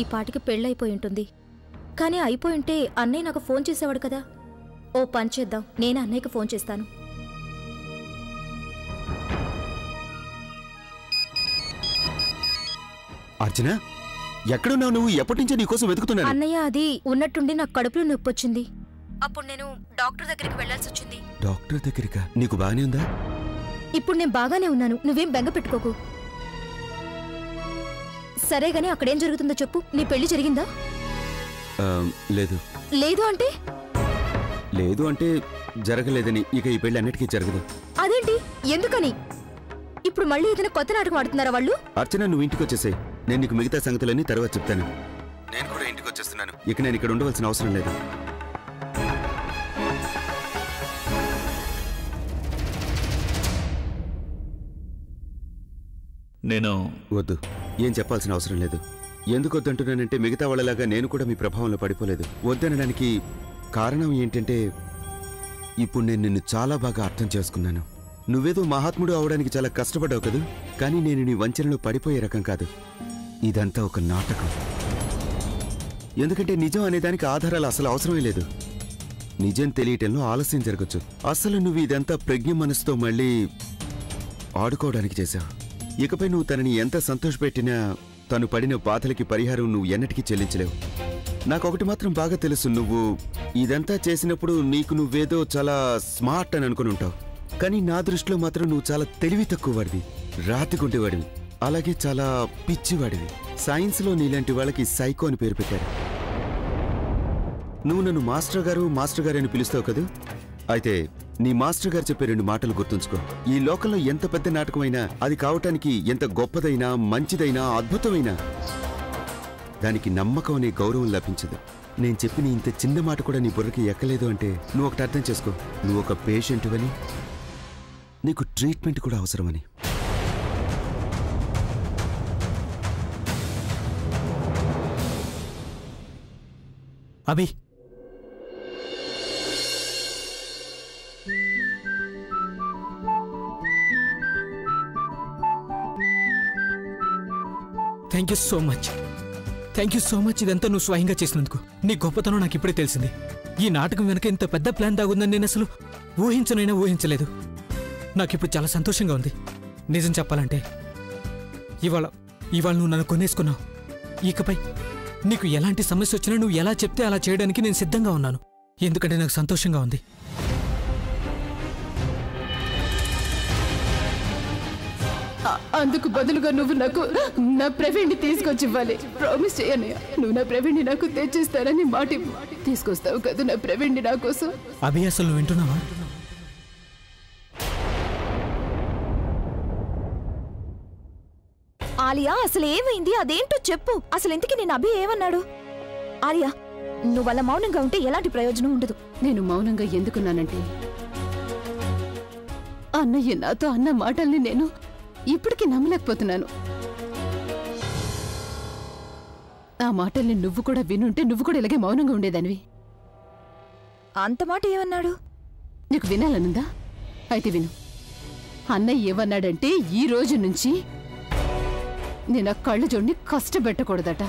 ఈ పాటికి పెళ్ళైపోయి ఉంటుంది. కానీ అయిపోయింటే అన్నయ్య నాకు ఫోన్ చేసేవాడు కదా. ఓ పని చేద్దాం, నేను అన్నయ్యకి ఫోన్ చేస్తాను. అర్చన, ఎక్కడున్నావు నువ్వు? ఎప్పటి నుంచో నీకోసం వెతుకుతున్నాను. అన్నయ్య, అది ఉన్నట్టుండి నాకు కడుపులో నొప్పి వచ్చింది. అప్పుడు నేను డాక్టర్ దగ్గరికి వెళ్లాల్సి వచ్చింది. డాక్టర్ దగ్గరికా? నీకు బాగానే ఉందా? ఇప్పుడు నేను బాగానే ఉన్నాను, నువ్వేం బెంగ పెట్టుకోకు. సరే గానీ అక్కడేం జరుగుతుందో చెప్పు. నీ పెళ్లి జరిగిందా? లేదు. లేదు అంటే? లేదు అంటే జరగలేదని. ఇక ఈ పెళ్లి అన్నిటికీ జరగదు. అదేంటి? ఎందుకని? ఇప్పుడు మళ్ళీ ఏదైనా కొత్త నాటకం ఆడుతున్నారా వాళ్ళు? అర్చన, నువ్వు ఇంటికి వచ్చేసాయి. నేను నీకు మిగతా సంగతులన్నీ తర్వాత చెప్తాను. నేను కూడా ఇంటికి వచ్చేస్తున్నాను. ఇక నేను ఇక్కడ ఉండవలసిన అవసరం లేదు. నేను వద్దు, ఏం చెప్పాల్సిన అవసరం లేదు. ఎందుకు వద్దంటున్నానంటే మిగతా వాళ్ళలాగా నేను కూడా మీ ప్రభావంలో పడిపోలేదు. వద్దనడానికి కారణం ఏంటంటే ఇప్పుడు నేను నిన్ను చాలా బాగా అర్థం చేసుకున్నాను. నువ్వేదో మహాత్ముడు అవడానికి చాలా కష్టపడ్డావు కదా, కానీ నేను నీ వంచనలో పడిపోయే రకం కాదు. ఇదంతా ఒక నాటకం. ఎందుకంటే నిజం అనేదానికి ఆధారాలు అసలు అవసరమే లేదు. నిజం తెలియటంలో ఆలస్యం జరగచ్చు. అసలు నువ్వు ఇదంతా ప్రజ్ఞ మనసుతో మళ్ళీ ఆడుకోవడానికి చేశావు. ఇకపై నువ్వు తనని ఎంత సంతోషపెట్టినా తను పడిన బాధలకి పరిహారం నువ్వు ఎన్నటికీ చెల్లించలేవు. నాకొకటి మాత్రం బాగా తెలుసు, నువ్వు ఇదంతా చేసినప్పుడు నీకు నువ్వేదో చాలా స్మార్ట్ అని అనుకుని ఉంటావు. కానీ నా దృష్టిలో మాత్రం నువ్వు చాలా తెలివి తక్కువ వాడివి, రాతిగుండేవాడివి, అలాగే చాలా పిచ్చివాడివి. సైన్స్లో నీలాంటి వాళ్ళకి సైకో అని పేరు పెట్టారు. నువ్వు నన్ను మాస్టర్ గారు అని పిలుస్తావు కదా. అయితే నీ మాస్టర్ గారు చెప్పే 2 మాటలు గుర్తుంచుకో. ఈ లోకంలో ఎంత పెద్ద నాటకమైనా అది కావటానికి ఎంత గొప్పదైనా, మంచిదైనా, అద్భుతమైనా దానికి నమ్మకం అనే గౌరవం లభించదు. నేను చెప్పిన ఇంత చిన్న మాట కూడా నీ బుర్రకి ఎక్కలేదు అంటే నువ్వు ఒకటి అర్థం చేసుకో, నువ్వు ఒక పేషెంట్వని, నీకు ట్రీట్మెంట్ కూడా అవసరమని. అభి, థ్యాంక్ యూ సో మచ్. ఇదంతా నువ్వు స్వయంగా చేసినందుకు. నీ గొప్పతనం నాకు ఇప్పుడే తెలిసింది. ఈ నాటకం వెనక ఇంత పెద్ద ప్లాన్ దాగుందని నేను అసలు ఊహించలేదు. నాకిప్పుడు చాలా సంతోషంగా ఉంది. నిజం చెప్పాలంటే ఇవాళ నువ్వు నన్ను కొనేసుకున్నావు. ఇకపై నీకు ఎలాంటి సమస్య వచ్చినా నువ్వు ఎలా చెప్తే అలా చేయడానికి నేను సిద్ధంగా ఉన్నాను. ఎందుకంటే నాకు సంతోషంగా ఉంది. అందుకు బదులుగా నువ్వు నాకు నా ప్రవీణ్ని తీసుకొచ్చి ఇవ్వాలి. ప్రామిస్ చేయనయ్య, నువ్వు నా ప్రవీణ్ని నాకు తెచ్చిస్తానని మాట తీసుకొస్తావు కదా నా ప్రవీణ్ని నా కోసం. అభి, అసలు నువ్వు వింటున్నావా? ఆలియా, అసలు ఏమైంది? అదేంటో చెప్పు. అసలు ఇంతకీ నేను అభి ఏమన్నాడు? ఆలియా, నువ్వు అలా మౌనంగా ఉంటే ఎలాంటి ప్రయోజనం ఉండదు. నేను మౌనంగా ఎందుకున్నానంటే అన్నయ్య నాతో అన్న మాటల్ని నేను ఇప్పటికీ నమ్మలేకపోతున్నాను. ఆ మాటల్ని నువ్వు కూడా వినుంటే నువ్వు కూడా ఇలాగే మౌనంగా ఉండేదానివి. అంత మాట ఏమన్నాడు? నీకు వినాలనుందా? అయితే విను. అన్నయ్య ఏమన్నాడంటే ఈ రోజు నుంచి నేను ఆ కళ్ళు జోడిని కష్టపెట్టకూడదట.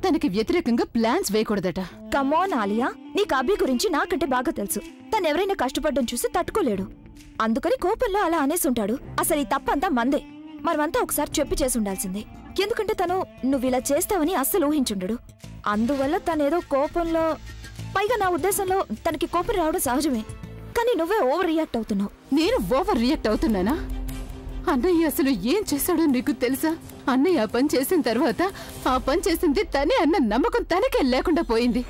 తనకి వ్యతిరేకంగా ప్లాన్స్ వేయకూడదట. కమోన్ ఆలియా, నీకు అభి గురించి నాకంటే బాగా తెలుసు. తను ఎవరైనా కష్టపడ్డం చూసి తట్టుకోలేడు. అందుకని కోపంలో అలా అనేసుంటాడు. అసలు ఈ తప్పంతా మందే. మనమంతా ఒకసారి చెప్పి చేసి ఉండాల్సిందే. ఎందుకంటే తను నువ్విలా చేస్తావని అస్సలు ఊహించుండడు. అందువల్ల తనేదో కోపంలో, పైగా నా ఉద్దేశంలో తనకి కోపం రావడం సహజమే. కానీ నువ్వే ఓవర్ రియాక్ట్ అవుతున్నావు. నేను ఓవర్ రియాక్ట్ అవుతున్నానా? అన్నయ్య అసలు ఏం చేశాడో నీకు తెలుసా? అన్నయ్య ఆ పని చేసిన తర్వాత ఆ పని చేసింది తనే అన్న నమ్మకం తనకే లేకుండా పోయింది.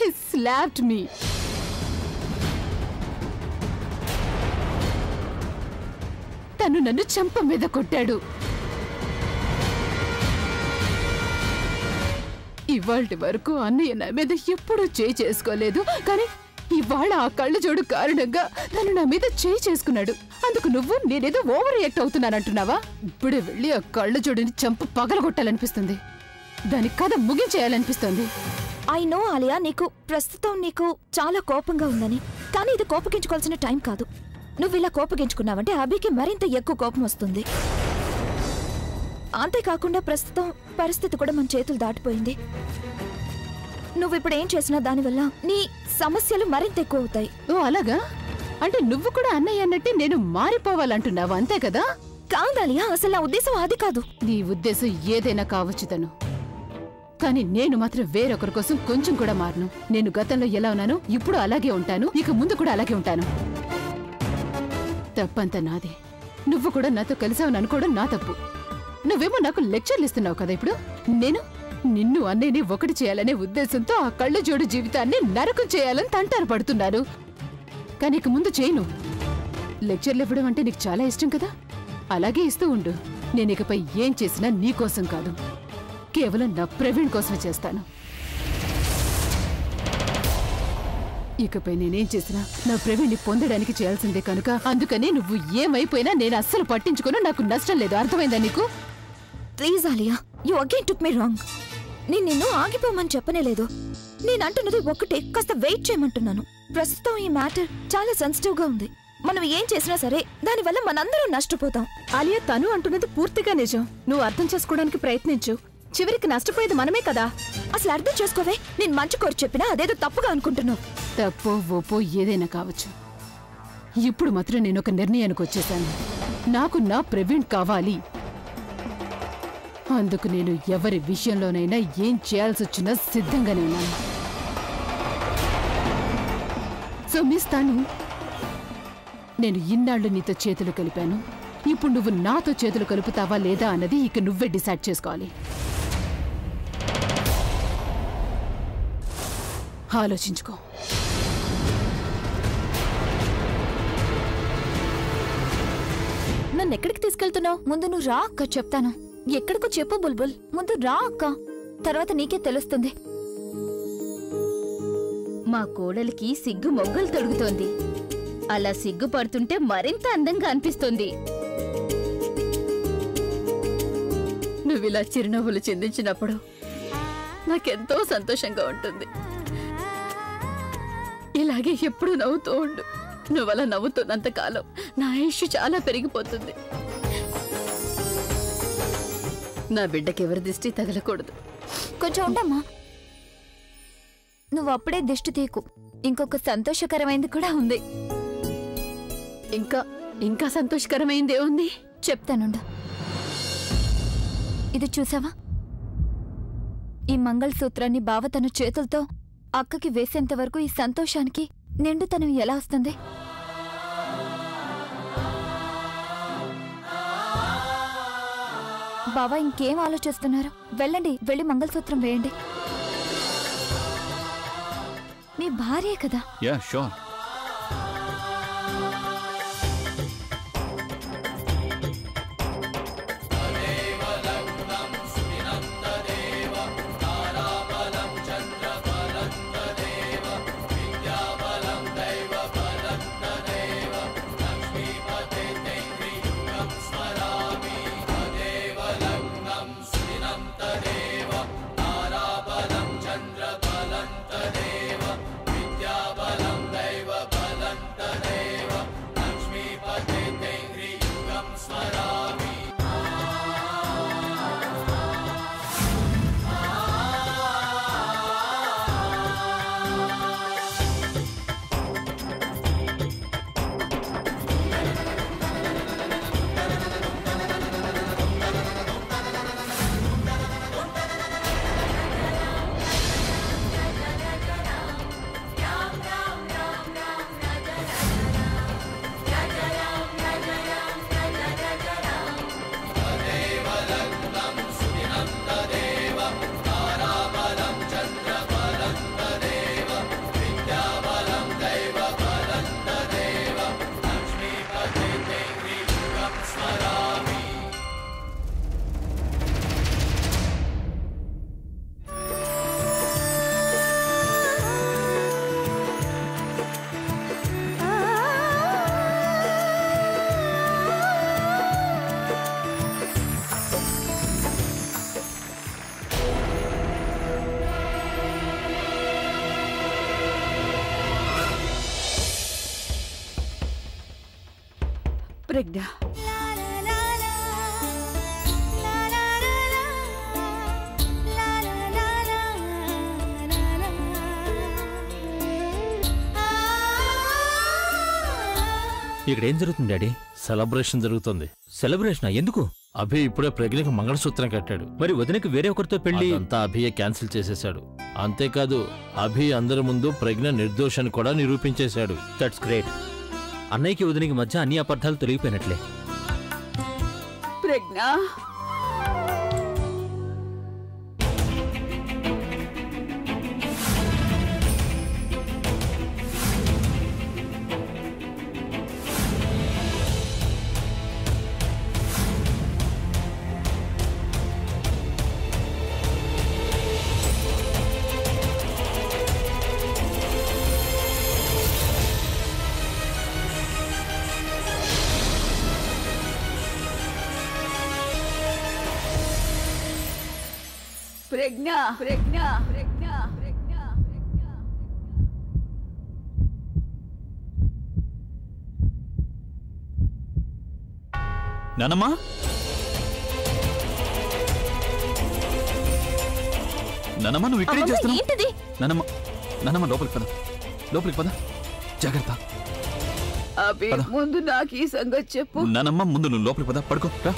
He slapped me. తను నన్ను చెంప మీద కొట్టాడు. ఇవాల్టి వరకు అన్నయ్య నా మీద ఎప్పుడూ చేయి చేసుకోలేదు. కానీ ఇవాళ ఆ కళ్ళు జోడు కారణంగా తను నా మీద చేయి చేసుకున్నాడు. అందుకు నువ్వు నేనేదో ఓవర్ రియాక్ట్ అవుతున్నానంటున్నావా? ఇప్పుడే వెళ్ళి ఆ కళ్ళు జోడుని చంప పగలగొట్టాలనిపిస్తుంది. దాని కథ ముగించేయాలనిపిస్తుంది. ఐ నో ఆలియా, ప్రస్తుతం నీకు చాలా కోపంగా ఉందని. కానీ ఇది కోపగించుకోవాల్సిన టైం కాదు. నువ్వు ఇలా కోపగించుకున్నావంటే అభికి మరింత ఎక్కువ కోపం వస్తుంది. అంతేకాకుండా ప్రస్తుతం పరిస్థితి కూడా మన చేతులు దాటిపోయింది. నువ్విప్పుడు ఏం చేసినా దానివల్ల నీ సమస్యలు మరింత ఎక్కువ అవుతాయి. ఓ అలాగా? అంటే నువ్వు కూడా అన్నయ్య అన్నట్టే నేను మారిపోవాలంటున్నావు అంతే కదా? కాదాలియా, అసలు నా ఉద్దేశం అది కాదు. నీ ఉద్దేశం ఏదైనా కావచ్చు తను, కానీ నేను మాత్రం వేరొకరి కోసం కొంచెం కూడా మారను. నేను గతంలో ఎలా ఉన్నానో ఇప్పుడు అలాగే ఉంటాను, ఇక ముందు కూడా అలాగే ఉంటాను. తప్పంతా నాదే. నువ్వు కూడా నాతో కలిసావని అనుకోవడం నా తప్పు. నువ్వేమో నాకు లెక్చర్లు ఇస్తున్నావు కదా ఇప్పుడు. నేను నిన్ను అన్నయ్యని ఒకటి చేయాలనే ఉద్దేశంతో ఆ కళ్ళు జోడు జీవితాన్ని నరకం చేయాలని తంటారు పడుతున్నాను. కానీ ఇక ముందు చేయను. లెక్చర్లు ఇవ్వడం అంటే నీకు చాలా ఇష్టం కదా, అలాగే ఇస్తూ ఉండు. నేను ఇకపై ఏం చేసినా నీకోసం కాదు, కేవలం నా ప్రవీణ్ కోసమే చేస్తాను. ఇకపై నేనేం చేసినా నా ప్రవీణ్ని పొందడానికి చేయాల్సిందే కనుక అందుకని నువ్వు ఏమైపోయినా నేను అస్సలు పట్టించుకున్నా, నాకు నష్టం లేదు. అర్థమైందా నీకు? Please Alia, you again took me wrong. నేను నిన్ను ఆగిపోమని చెప్పనే లేదు. నేనంటున్నది ఒక్కటే, కాస్త వెయిట్ చేయమంటున్నాను. ప్రస్తుతం ఈ మ్యాటర్ చాలా సెన్సిటివ్ గా ఉంది. మనం ఏం చేసినా సరే దానివల్ల మనందరం నష్టపోతాం. ఆలియా, తను అంటున్నది పూర్తిగా నిజం. నువ్వు అర్థం చేసుకోవడానికి ప్రయత్నించు. చివరికి నష్టపోయేది మనమే కదా. అసలు అర్థం చేసుకోవే. నేను మంచి కోరి చెప్పినా అదేదో తప్పుగా అనుకుంటున్నావు. తప్పో ఓపో ఏదైనా కావచ్చు. ఇప్పుడు మాత్రం నేను ఒక నిర్ణయానికి వచ్చేసాను. నాకు నా ప్రవీణ్ కావాలి. అందుకు నేను ఎవరి విషయంలోనైనా ఏం చేయాల్సి వచ్చినా సిద్ధంగానే ఉన్నాను. సో మిస్ తాను, నేను ఇన్నాళ్ళు నీతో చేతులు కలిపాను. ఇప్పుడు నువ్వు నాతో చేతులు కలుపుతావా లేదా అన్నది ఇక నువ్వే డిసైడ్ చేసుకోవాలి. ఆలోచించుకో. నన్ను ఎక్కడికి తీసుకెళ్తున్నావు? ముందు నువ్వు రా అక్క, చెప్తాను. ఎక్కడికో చెప్పు బుల్బుల్. ముందు రా అక్క, తర్వాత నీకే తెలుస్తుంది. మా కోడలికి సిగ్గు మొగ్గలు తొడుగుతోంది. అలా సిగ్గుపడుతుంటే మరింత అందంగా అనిపిస్తుంది. నువ్విలా చిరునవ్వులు చిందించినప్పుడు నాకెంతో సంతోషంగా ఉంటుంది. ఇలాగే ఎప్పుడు నవ్వుతూ ఉండు. నువ్వలా నవ్వుతున్నంత కాలం నా ఆయుష్ చాలా పెరిగిపోతుంది. నా బిడ్డకి ఎవరి దిష్టి తగలకూడదు. కొంచెం ఉండమ్మా. నువ్వు అప్పుడే దిష్టి తీయకు. ఇంకొక సంతోషకరమైంది కూడా ఉంది. ఇంకా సంతోషకరమైంది ఏముంది? చెప్తానుండు. ఇది చూసావా? ఈ మంగళసూత్రాన్ని బావ తన చేతులతో అక్కకి వేసేంత వరకు ఈ సంతోషానికి నిండుతనం ఎలా వస్తుంది? బావా, ఇంకేం ఆలోచిస్తున్నారు? వెళ్ళండి, వెళ్ళి మంగళసూత్రం వేయండి. మీ భార్యే కదా. Yeah sure. తారాబలం చంద్రబలం తదేవ విద్యాబలం దైవ ప్రజ్ఞ. ఇక్కడేం జరుగుతుంది డాడీ? సెలబ్రేషన్ జరుగుతుంది. సెలబ్రేషన్ ఎందుకు? అభి ఇప్పుడే ప్రజ్ఞకి మంగళసూత్రం కట్టాడు. మరి వదినకి వేరే ఒకరితో పెళ్లి? అంతా అభియే క్యాన్సిల్ చేసేశాడు. అంతేకాదు అభి అందరి ముందు ప్రజ్ఞ నిర్దోషని కూడా నిరూపించేశాడు. That's great. అన్నయ్యకి వదినకి మధ్య అన్ని అబద్ధాలు తొలగిపోయినట్లే. ప్రజ్ఞ, ప్రజ్ఞ, ప్రజ్ఞ, ప్రజ్ఞ, ప్రజ్ఞ, ప్రజ్ఞ. నానమ్మా, నానమ్మ నువ్వు ఇక్కడేం చేస్తున్నావు? ఏంటిది? నానమ్మ, నానమ్మ లోపలికి పద, లోపలికి పద, జాగ్రత్త. అభి, ముందు నాకు ఈ సంగతి చెప్పు. నానమ్మ ముందు నువ్వు లోపలికి పద, పడుకో రా.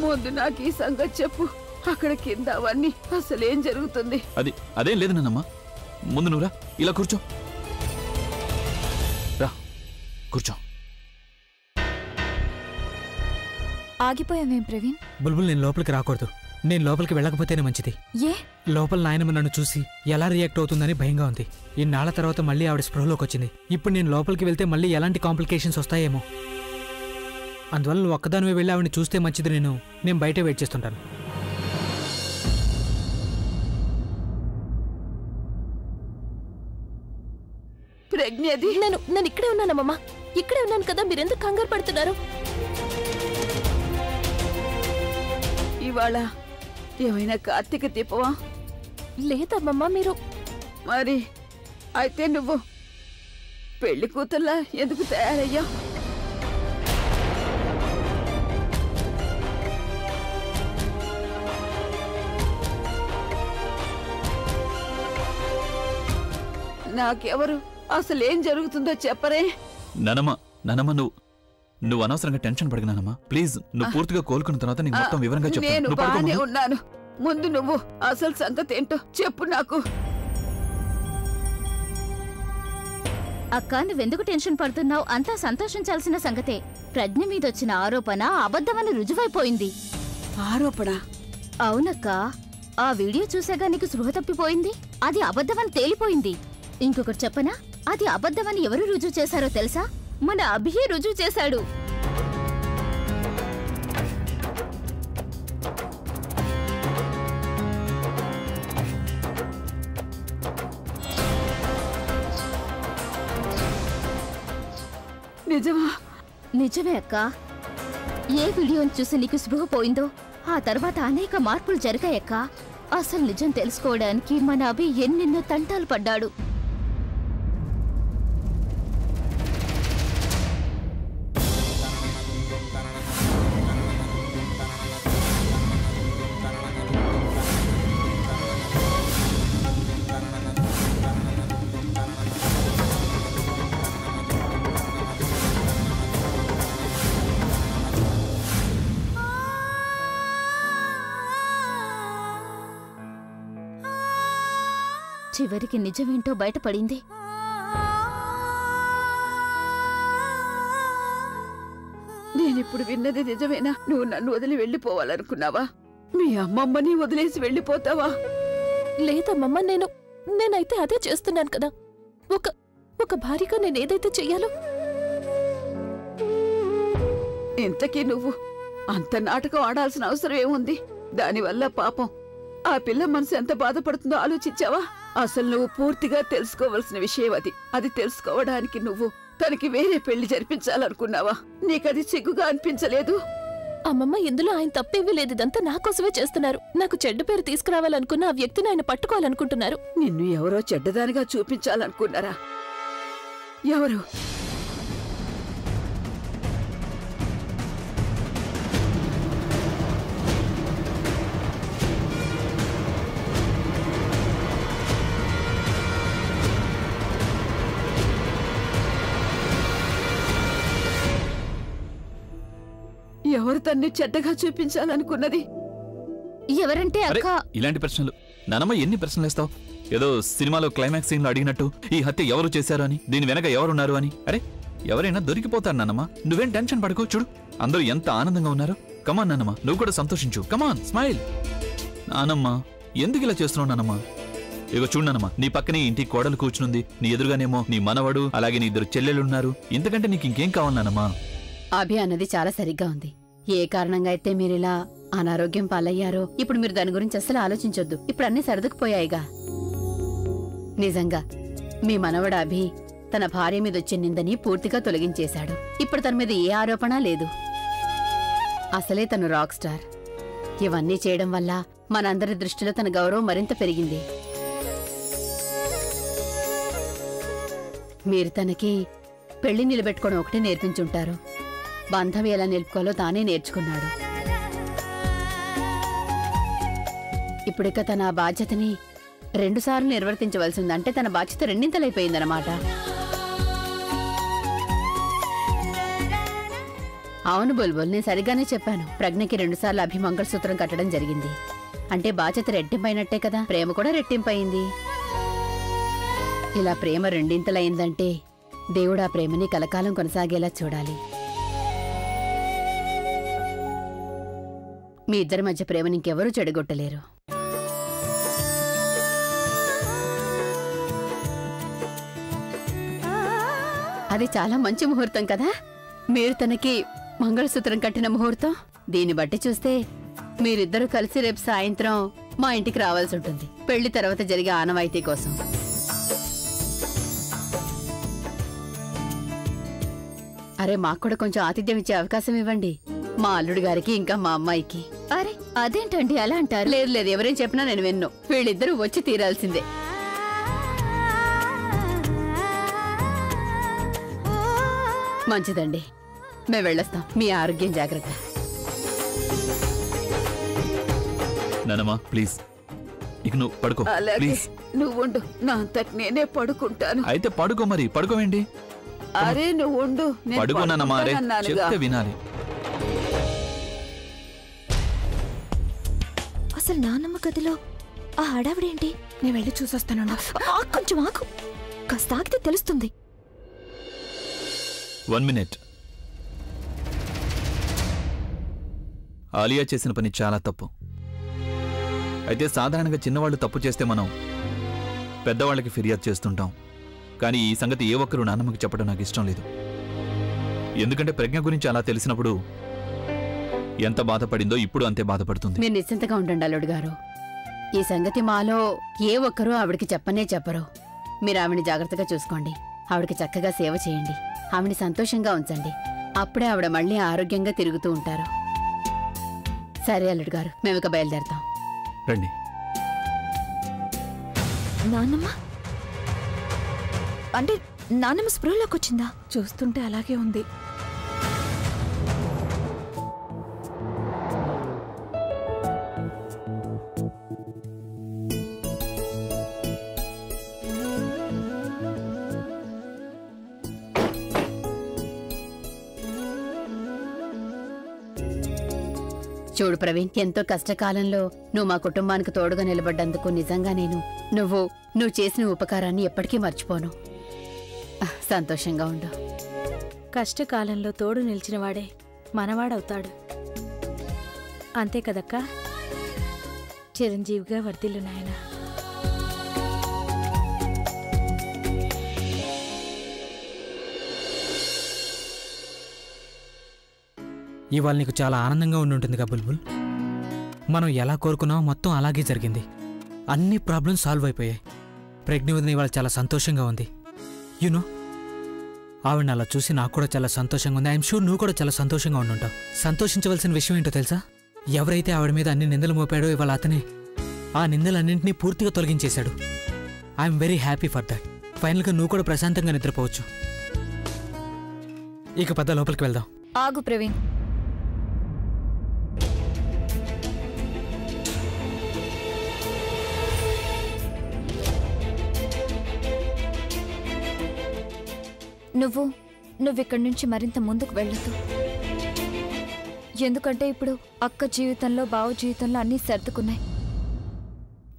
ముందు నాకు ఈ సంగతి చెప్పు. అక్కడ కింద అవన్నీ అసలేం జరుగుతుంది? అదేం లేదు నానమ్మ, ముందు నువ్వు రా, ఇలా కూర్చో, రా కూర్చో. ఆగిపోయావేం ప్రవీణ్? బుల్బుల్, నేను లోపలికి రాకూడదు. నేను లోపలికి వెళ్ళకపోతేనే మంచిది. ఏ? లోపల నాయనమ్మ నన్ను చూసి ఎలా రియాక్ట్ అవుతుందని భయంగా ఉంది. ఇన్నాళ్ల తర్వాత మళ్ళీ ఆవిడ స్పృహలోకి వచ్చింది. ఇప్పుడు నేను లోపలికి వెళ్తే మళ్ళీ ఎలాంటి కాంప్లికేషన్స్ వస్తాయేమో. అందువల్ల నువ్వు ఒక్కదానివే వెళ్ళి ఆవిడని చూస్తే మంచిది. నేను బయటే వెయిట్ చేస్తుంటాను. ప్రజ్ఞది. నేను ఇక్కడే ఉన్నానమ్మా, ఇక్కడే ఉన్నాను కదా, మీరెందుకు కంగారు పడుతున్నారు? ఇవాళ ఏమైనా కార్తీక దీపమా? లేదమ్మమ్మా. మీరు మరి అయితే నువ్వు పెళ్లి కూతుర్లా ఎందుకు తయారయ్యా? నాకెవరు అసలేం జరుగుతుందో చెప్పరే. నానమ్మ, నానమ్మ నువ్వు అనవసరంగా టెన్షన్ పడకు నానమ్మ. ప్లీజ్, నువ్వు పూర్తిగా కోలుకున్న తర్వాత నీకు మొత్తం వివరంగా చెప్పు. నేను నువ్వు పడుకో బానే ముందు. ఉన్నాను. ముందు నువ్వు అసలు సంగతి ఏంటో చెప్పు నాకు. అక్క, నువ్వెందుకు టెన్షన్ పడుతున్నావు? అంతా సంతోషించాల్సిన సంగతే. ప్రజ్ఞ మీదొచ్చిన ఆరోపణ అబద్ధమని రుజువైపోయింది. ఆరోపణ? అవునక్క, ఆ వీడియో చూసాగా నీకు స్పృహ తప్పిపోయింది. అది అబద్ధమని తేలిపోయింది. ఇంకొకటి చెప్పనా? అది అబద్ధమని ఎవరు రుజువు చేశారో తెలుసా? మన అభియే రుజువు చేశాడు. నిజమా? నిజమే అక్క. ఏ వీడియోని చూసి నీకు స్పృహ పోయిందో ఆ తర్వాత అనేక మార్పులు జరిగాయక్క. అసలు నిజం తెలుసుకోవడానికి మన అభి ఎన్నెన్నో తంటాలు పడ్డాడు. చివరికి నిజమేంటో బయటపడింది. నేనిప్పుడు విన్నది నిజమేనా? నువ్వు నన్ను వదిలి వెళ్ళిపోవాలనుకున్నావా? మీ అమ్మమ్మని వదిలేసి వెళ్ళిపోతావా? లేదమ్మమ్మ, నేనైతే అదే చేస్తున్నాను కదా. ఒక భార్యగా నేనేదైతే చెయ్యాలో. ఇంతకీ నువ్వు అంత నాటకం ఆడాల్సిన అవసరం ఏముంది? దానివల్ల పాపం ఆ పిల్ల మనసు ఎంత బాధపడుతుందో ఆలోచించావా? అసలు నువ్వు పూర్తిగా తెలుసుకోవలసిన విషయం అది. అది తెలుసుకోవడానికి నువ్వు తనకి వేరే పెళ్లి జరిపించాలనుకున్నావా? నీకది సిగ్గుగా అనిపించలేదు? అమ్మమ్మ, ఇందులో ఆయన తప్పేమీ లేదు. ఇదంతా నా కోసమే చేస్తున్నారు. నాకు చెడ్డ పేరు తీసుకురావాలనుకున్న ఆ వ్యక్తిని ఆయన పట్టుకోవాలనుకుంటున్నారు. నిన్ను ఎవరో చెడ్డదానిగా చూపించాలనుకున్నారా? ఎవరు? ఎవరు తన్ని చెడ్డగా చూపించాలనుకున్నది? ఎవరంటే అరే అక్క? ఇలాంటి ప్రశ్నలు నానమ్మ ఎన్ని ప్రశ్నలు వేస్తావు? ఏదో సినిమాలో క్లైమాక్స్ సీన్ లో అడిగినట్టు ఈ హత్య ఎవరు చేశారు అని, దీని వెనక ఎవరున్నారు అని. అరే ఎవరైనా దొరికిపోతారు నానమ్మ, నువ్వేం టెన్షన్ పడుకో. చూడు అందరూ ఎంత ఆనందంగా ఉన్నారు. కమాన్ నానమ్మ, నువ్వు కూడా సంతోషించు. కమాన్ స్మైల్. నానమ్మ ఎందుకు ఇలా చేస్తున్నావు నానమ్మ? ఇగో చూడనమ్మా, నీ పక్కనే ఇంటి కోడలు కూర్చునుంది, నీ ఎదురుగానేమో నీ మనవడు, అలాగే నీ 2 చెల్లెలున్నారు. ఇంతకంటే నీకు ఇంకేం కావాలన్నానమ్మా? అభి అన్నది చాలా సరిగ్గా ఉంది. ఏ కారణంగా అయితే మీరిలా అనారోగ్యం పాలయ్యారో ఇప్పుడు మీరు దాని గురించి అస్సలు ఆలోచించొద్దు. ఇప్పుడు అన్నీ సర్దుకుపోయాయిగా. నిజంగా మీ మనవడు అభి తన భార్య మీద వచ్చే నిందని పూర్తిగా తొలగించేశాడు. ఇప్పుడు తన మీద ఏ ఆరోపణ లేదు. అసలే తను రాక్ స్టార్. ఇవన్నీ చేయడం వల్ల మనందరి దృష్టిలో తన గౌరవం మరింత పెరిగింది. మీరు తనకి పెళ్లి నిలబెట్టుకోవడం ఒకటే నేర్పించుంటారు. బంధం ఎలా నిలుపుకోవాలో తానే నేర్చుకున్నాడు. ఇప్పుడిక తన బాధ్యతని 2 సార్లు నిర్వర్తించవలసి ఉంది. అంటే తన బాధ్యత 2 అవును బుల్బుల్, నేను సరిగానే చెప్పాను. ప్రజ్ఞకి 2 సార్లు అభి మంగళసూత్రం కట్టడం జరిగింది. అంటే బాధ్యత రెట్టింపైనట్టే కదా, ప్రేమ కూడా రెట్టింపయింది. ఇలా ప్రేమ 2 దేవుడు ఆ ప్రేమని కలకాలం కొనసాగేలా చూడాలి. మీ ఇద్దరి మధ్య ప్రేమని ఇంకెవరూ చెడగొట్టలేరు. అది చాలా మంచి ముహూర్తం కదా, మీరు తనకి మంగళసూత్రం కట్టిన ముహూర్తం. దీన్ని బట్టి చూస్తే మీరిద్దరూ కలిసి రేపు సాయంత్రం మా ఇంటికి రావాల్సి ఉంటుంది, పెళ్లి తర్వాత జరిగే ఆనవాయితీ కోసం. అరే మాకు కూడా కొంచెం ఆతిథ్యం ఇచ్చే అవకాశం ఇవ్వండి, మా అల్లుడి గారికి ఇంకా మా అమ్మాయికి. అరే అదేంటండి అలా అంటారు? లేదు లేదు, ఎవరేం చెప్పినా నేను విన్ను. వీళ్ళిద్దరూ వచ్చి తీరాల్సిందే. మంచిదండి, మేము వెళ్ళొస్తాం. మీ ఆరోగ్యం జాగ్రత్త. నానమ్మా ప్లీజ్, ఇక నువ్వు పడుకో ప్లీజ్. నువ్వు ఉండు, నా అంతటి నేనే పడుకుంటాను. అయితే పడుకో, మరి పడుకోవేంటి? అరే నువ్వు ఉండు, పడుకో నానమ్మా. అరే చెప్తే వినాలి. అసలు నాన్నమ్మ గదిలో ఆ హడావిడేంటి? నేను వెళ్ళి చూసొస్తాను. కొంచెం ఆకు, కాస్త ఆగితే తెలుస్తుంది. 1 minute. ఆలియా చేసిన పని చాలా తప్పు. అయితే సాధారణంగా చిన్నవాళ్ళు తప్పు చేస్తే మనం పెద్దవాళ్ళకి ఫిర్యాదు చేస్తుంటాం. కానీ ఈ సంగతి ఏ ఒక్కరూ నాన్నమ్మకి చెప్పడం నాకు ఇష్టం లేదు. ఎందుకంటే ప్రజ్ఞ గురించి అలా తెలిసినప్పుడు ఎంత బాధపడిందో ఇప్పుడు అంతే బాధపడుతుంది. మీరు నిశ్చింతగా ఉండండి అల్లుడు గారు. ఈ సంగతి మాలో ఏ ఒక్కరూ ఆవిడికి చెప్పనే చెప్పరు. మీరు ఆవిడని జాగ్రత్తగా చూసుకోండి, ఆవిడకి చక్కగా సేవ చేయండి, ఆవిడని సంతోషంగా ఉంచండి. అప్పుడే ఆవిడ మళ్ళీ ఆరోగ్యంగా తిరుగుతూ ఉంటారు. సరే అల్లుడు గారు, మేము ఇక బయలుదేరతాం. రండి. నాన్నమ్మ అంటే నాన్నమ్మ స్పృహలోకి వచ్చిందా? చూస్తుంటే అలాగే ఉంది. చూడు ప్రవీణ్, ఎంతో కష్టకాలంలో నువ్వు మా కుటుంబానికి తోడుగా నిలబడ్డందుకు నిజంగా నువ్వు చేసిన ఉపకారాన్ని ఎప్పటికీ మర్చిపోను. సంతోషంగా ఉండు. కష్టకాలంలో తోడు నిలిచినవాడే మనవాడవుతాడు. అంతే కదక్కా? చిరంజీవిగా వర్ధిల్లు నాయనా. ఇవాళ నీకు చాలా ఆనందంగా ఉండి ఉంటుందిగా బుల్బుల్. మనం ఎలా కోరుకున్నామో మొత్తం అలాగే జరిగింది. అన్ని ప్రాబ్లమ్స్ సాల్వ్ అయిపోయాయి. ప్రజ్ఞ వదిన ఇవాళ చాలా సంతోషంగా ఉంది. యూనో, ఆవిడని అలా చూసి నాకు కూడా చాలా సంతోషంగా ఉంది. ఐఎమ్ షూర్ నువ్వు కూడా చాలా సంతోషంగా ఉండుంటావు. సంతోషించవలసిన విషయం ఏంటో తెలుసా? ఎవరైతే ఆవిడ మీద అన్ని నిందలు మోపాడో ఇవాళ అతనే ఆ నిందలన్నింటినీ పూర్తిగా తొలగించేశాడు. I'm very happy for that. ఫైనల్గా నువ్వు కూడా ప్రశాంతంగా నిద్రపోవచ్చు. ఇక పద లోపలికి వెళ్దాం. ఆగు ప్రవీణ్. నువ్విక్కడి నుంచి మరింత ముందుకు వెళ్ళొద్దు. ఎందుకంటే ఇప్పుడు అక్క జీవితంలో బావ జీవితంలో అన్నీ సర్దుకున్నాయి.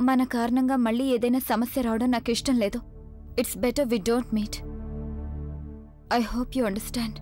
మన కారణంగా మళ్ళీ ఏదైనా సమస్య రావడం నాకు ఇష్టం లేదు. It's better we don't meet. I hope you understand.